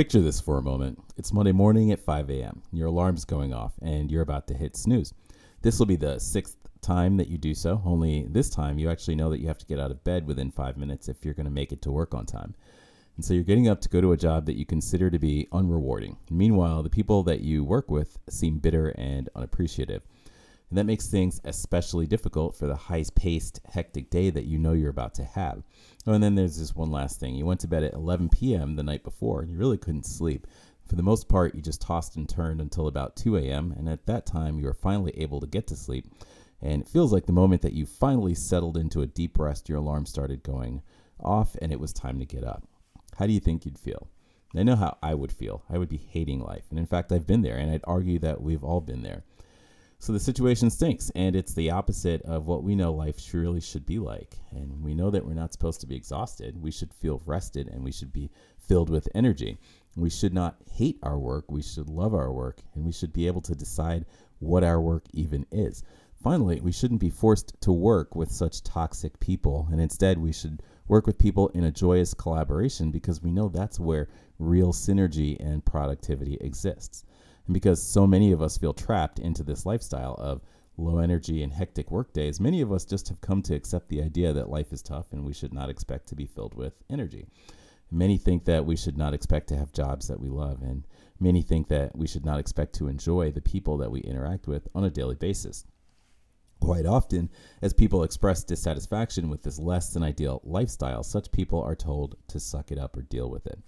Picture this for a moment. It's Monday morning at 5 a.m. Your alarm's going off and you're about to hit snooze. This will be the sixth time that you do so, only this time you actually know that you have to get out of bed within 5 minutes if you're going to make it to work on time. And so you're getting up to go to a job that you consider to be unrewarding. Meanwhile, the people that you work with seem bitter and unappreciative. And that makes things especially difficult for the high-paced, hectic day that you know you're about to have. Oh, and then there's this one last thing. You went to bed at 11 p.m. the night before, and you really couldn't sleep. For the most part, you just tossed and turned until about 2 a.m., and at that time, you were finally able to get to sleep. And it feels like the moment that you finally settled into a deep rest, your alarm started going off, and it was time to get up. How do you think you'd feel? I know how I would feel. I would be hating life. And in fact, I've been there, and I'd argue that we've all been there. So the situation stinks, and it's the opposite of what we know life really should be like. And we know that we're not supposed to be exhausted. We should feel rested, and we should be filled with energy. We should not hate our work. We should love our work, and we should be able to decide what our work even is. Finally, we shouldn't be forced to work with such toxic people, and instead we should work with people in a joyous collaboration because we know that's where real synergy and productivity exists. And because so many of us feel trapped into this lifestyle of low energy and hectic work days, many of us just have come to accept the idea that life is tough and we should not expect to be filled with energy. Many think that we should not expect to have jobs that we love, and many think that we should not expect to enjoy the people that we interact with on a daily basis. Quite often, as people express dissatisfaction with this less than ideal lifestyle, such people are told to suck it up or deal with it.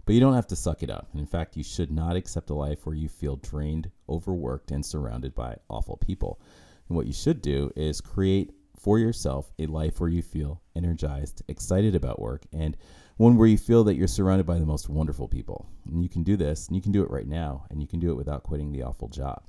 But you don't have to suck it up. In fact, you should not accept a life where you feel drained, overworked, and surrounded by awful people. And what you should do is create for yourself a life where you feel energized, excited about work, and one where you feel that you're surrounded by the most wonderful people. And you can do this, and you can do it right now, and you can do it without quitting the awful job.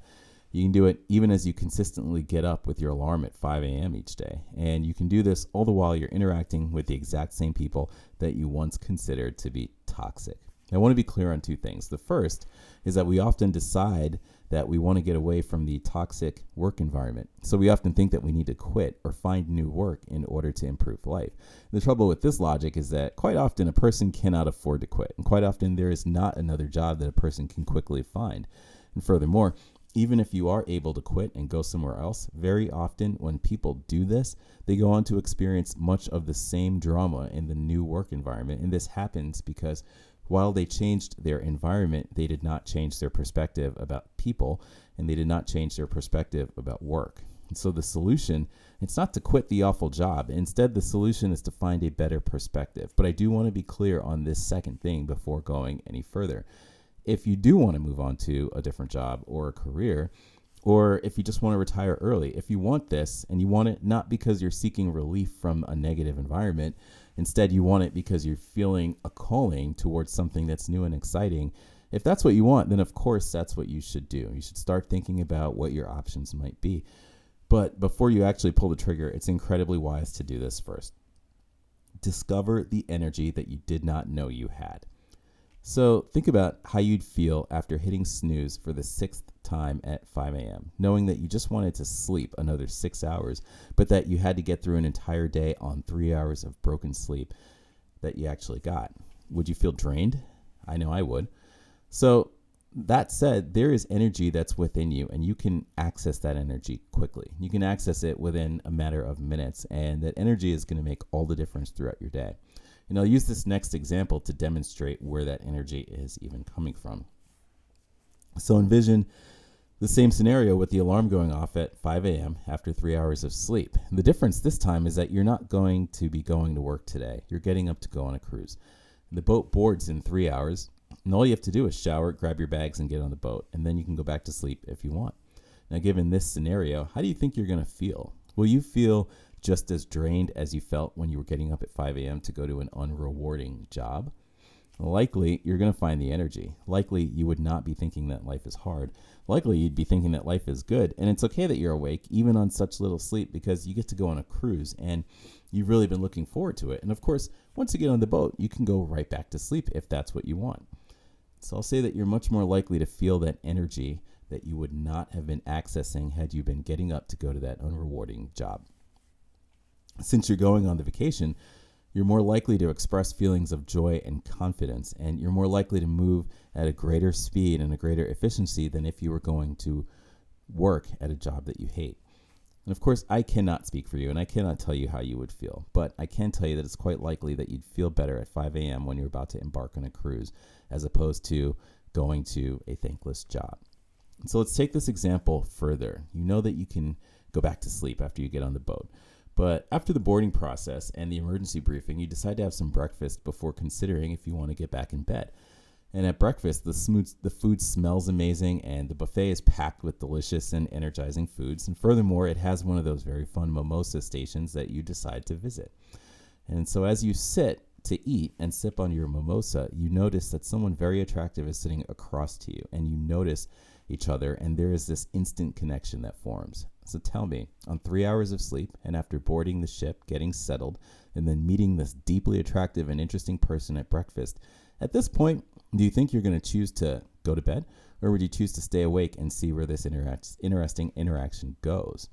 You can do it even as you consistently get up with your alarm at 5 a.m. each day. And you can do this all the while you're interacting with the exact same people that you once considered to be toxic. I want to be clear on two things. The first is that we often decide that we want to get away from the toxic work environment. So we often think that we need to quit or find new work in order to improve life. The trouble with this logic is that quite often a person cannot afford to quit. And quite often there is not another job that a person can quickly find. And furthermore, even if you are able to quit and go somewhere else, very often when people do this, they go on to experience much of the same drama in the new work environment. And this happens because while they changed their environment, they did not change their perspective about people, and they did not change their perspective about work. And so the solution, it's not to quit the awful job. Instead, the solution is to find a better perspective. But I do want to be clear on this second thing before going any further. If you do want to move on to a different job or a career, or if you just want to retire early, if you want this and you want it not because you're seeking relief from a negative environment, instead you want it because you're feeling a calling towards something that's new and exciting, if that's what you want, then of course that's what you should do. You should start thinking about what your options might be. But before you actually pull the trigger, it's incredibly wise to do this first. Discover the energy that you did not know you had. So think about how you'd feel after hitting snooze for the sixth time at 5 a.m., knowing that you just wanted to sleep another 6 hours, but that you had to get through an entire day on 3 hours of broken sleep that you actually got. Would you feel drained? I know I would. So that said, there is energy that's within you, and you can access that energy quickly. You can access it within a matter of minutes, and that energy is going to make all the difference throughout your day. And I'll use this next example to demonstrate where that energy is even coming from. So envision the same scenario with the alarm going off at 5 a.m. after 3 hours of sleep. The difference this time is that you're not going to be going to work today. You're getting up to go on a cruise. The boat boards in 3 hours, and all you have to do is shower, grab your bags, and get on the boat. And then you can go back to sleep if you want. Now, given this scenario, how do you think you're going to feel? Will you feel just as drained as you felt when you were getting up at 5 a.m. to go to an unrewarding job? Likely, you're going to find the energy. Likely, you would not be thinking that life is hard. Likely, you'd be thinking that life is good. And it's okay that you're awake, even on such little sleep, because you get to go on a cruise, and you've really been looking forward to it. And of course, once you get on the boat, you can go right back to sleep if that's what you want. So I'll say that you're much more likely to feel that energy that you would not have been accessing had you been getting up to go to that unrewarding job. Since you're going on the vacation, You're more likely to express feelings of joy and confidence, and you're more likely to move at a greater speed and a greater efficiency than if you were going to work at a job that you hate. And of course, I cannot speak for you, and I cannot tell you how you would feel, but I can tell you that it's quite likely that you'd feel better at 5 a.m. when you're about to embark on a cruise, as opposed to going to a thankless job. And so let's take this example further. You know that you can go back to sleep after you get on the boat. But after the boarding process and the emergency briefing, you decide to have some breakfast before considering if you want to get back in bed. And at breakfast, the food smells amazing, and the buffet is packed with delicious and energizing foods. And furthermore, it has one of those very fun mimosa stations that you decide to visit. And so as you sit to eat and sip on your mimosa, you notice that someone very attractive is sitting across to you, and you notice each other, and there is this instant connection that forms. So tell me, on 3 hours of sleep, and after boarding the ship, getting settled, and then meeting this deeply attractive and interesting person at breakfast, at this point, do you think you're going to choose to go to bed, or would you choose to stay awake and see where this interesting interaction goes?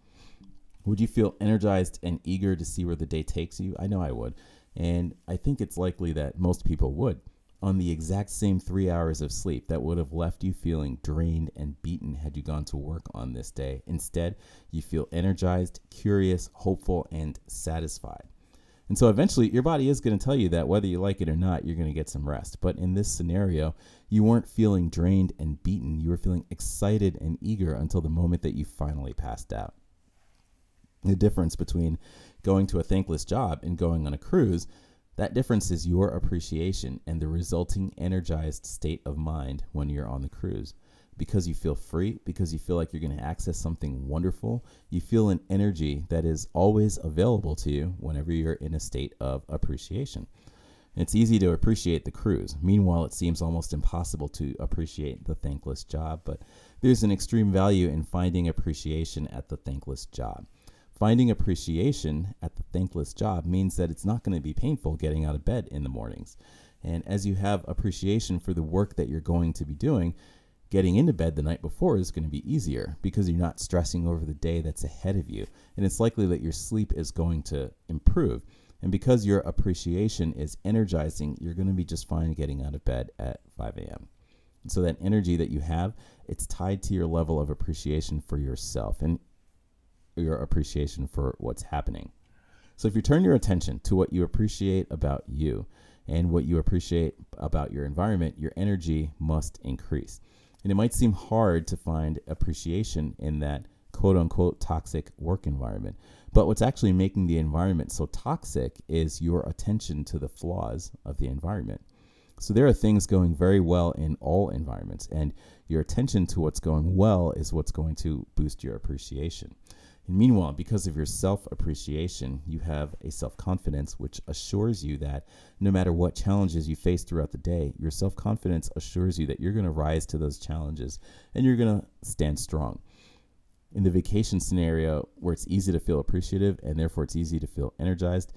Would you feel energized and eager to see where the day takes you? I know I would, and I think it's likely that most people would. On the exact same 3 hours of sleep that would have left you feeling drained and beaten had you gone to work on this day. Instead, you feel energized, curious, hopeful, and satisfied. And so eventually your body is going to tell you that whether you like it or not, you're going to get some rest. But in this scenario, you weren't feeling drained and beaten. You were feeling excited and eager until the moment that you finally passed out. The difference between going to a thankless job and going on a cruise, that difference is your appreciation and the resulting energized state of mind when you're on the cruise. Because you feel free, because you feel like you're going to access something wonderful, you feel an energy that is always available to you whenever you're in a state of appreciation. And it's easy to appreciate the cruise. Meanwhile, it seems almost impossible to appreciate the thankless job, but there's an extreme value in finding appreciation at the thankless job. Finding appreciation at the thankless job means that it's not going to be painful getting out of bed in the mornings. And as you have appreciation for the work that you're going to be doing, getting into bed the night before is going to be easier because you're not stressing over the day that's ahead of you. And it's likely that your sleep is going to improve. And because your appreciation is energizing, you're going to be just fine getting out of bed at 5 a.m. And so that energy that you have, it's tied to your level of appreciation for yourself and your appreciation for what's happening. So if you turn your attention to what you appreciate about you and what you appreciate about your environment, your energy must increase. And it might seem hard to find appreciation in that quote unquote toxic work environment. But what's actually making the environment so toxic is your attention to the flaws of the environment. So there are things going very well in all environments, and your attention to what's going well is what's going to boost your appreciation. And meanwhile, because of your self-appreciation, you have a self-confidence which assures you that no matter what challenges you face throughout the day, your self-confidence assures you that you're going to rise to those challenges and you're going to stand strong. In the vacation scenario where it's easy to feel appreciative and therefore it's easy to feel energized,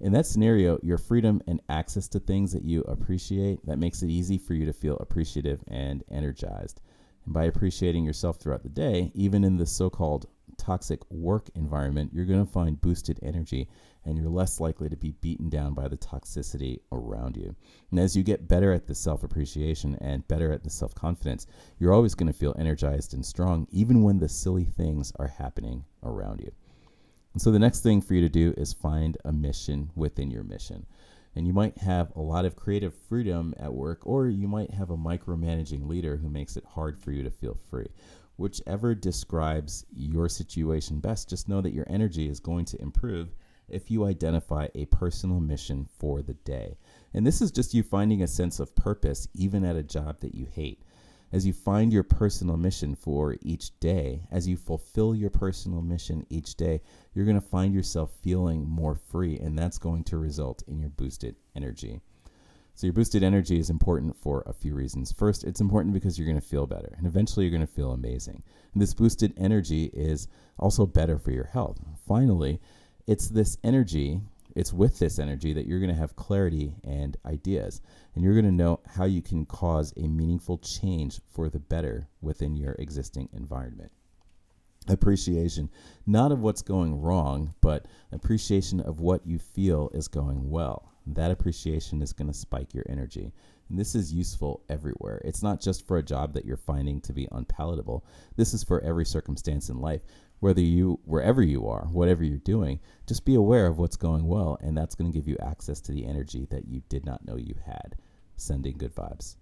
in that scenario, your freedom and access to things that you appreciate, that makes it easy for you to feel appreciative and energized. And by appreciating yourself throughout the day, even in the so-called toxic work environment, you're going to find boosted energy and you're less likely to be beaten down by the toxicity around you. And as you get better at the self-appreciation and better at the self-confidence, you're always going to feel energized and strong, even when the silly things are happening around you. And so the next thing for you to do is find a mission within your mission. And you might have a lot of creative freedom at work, or you might have a micromanaging leader who makes it hard for you to feel free. Whichever describes your situation best, just know that your energy is going to improve if you identify a personal mission for the day. And this is just you finding a sense of purpose, even at a job that you hate. As you find your personal mission for each day, as you fulfill your personal mission each day, you're going to find yourself feeling more free, and that's going to result in your boosted energy. So your boosted energy is important for a few reasons. First, it's important because you're going to feel better, and eventually you're going to feel amazing. And this boosted energy is also better for your health. Finally, it's with this energy that you're going to have clarity and ideas, and you're going to know how you can cause a meaningful change for the better within your existing environment. Appreciation, not of what's going wrong, but appreciation of what you feel is going well. that appreciation is going to spike your energy. And this is useful everywhere. It's not just for a job that you're finding to be unpalatable. This is for every circumstance in life. Wherever you are, whatever you're doing, just be aware of what's going well, and that's going to give you access to the energy that you did not know you had. Sending good vibes.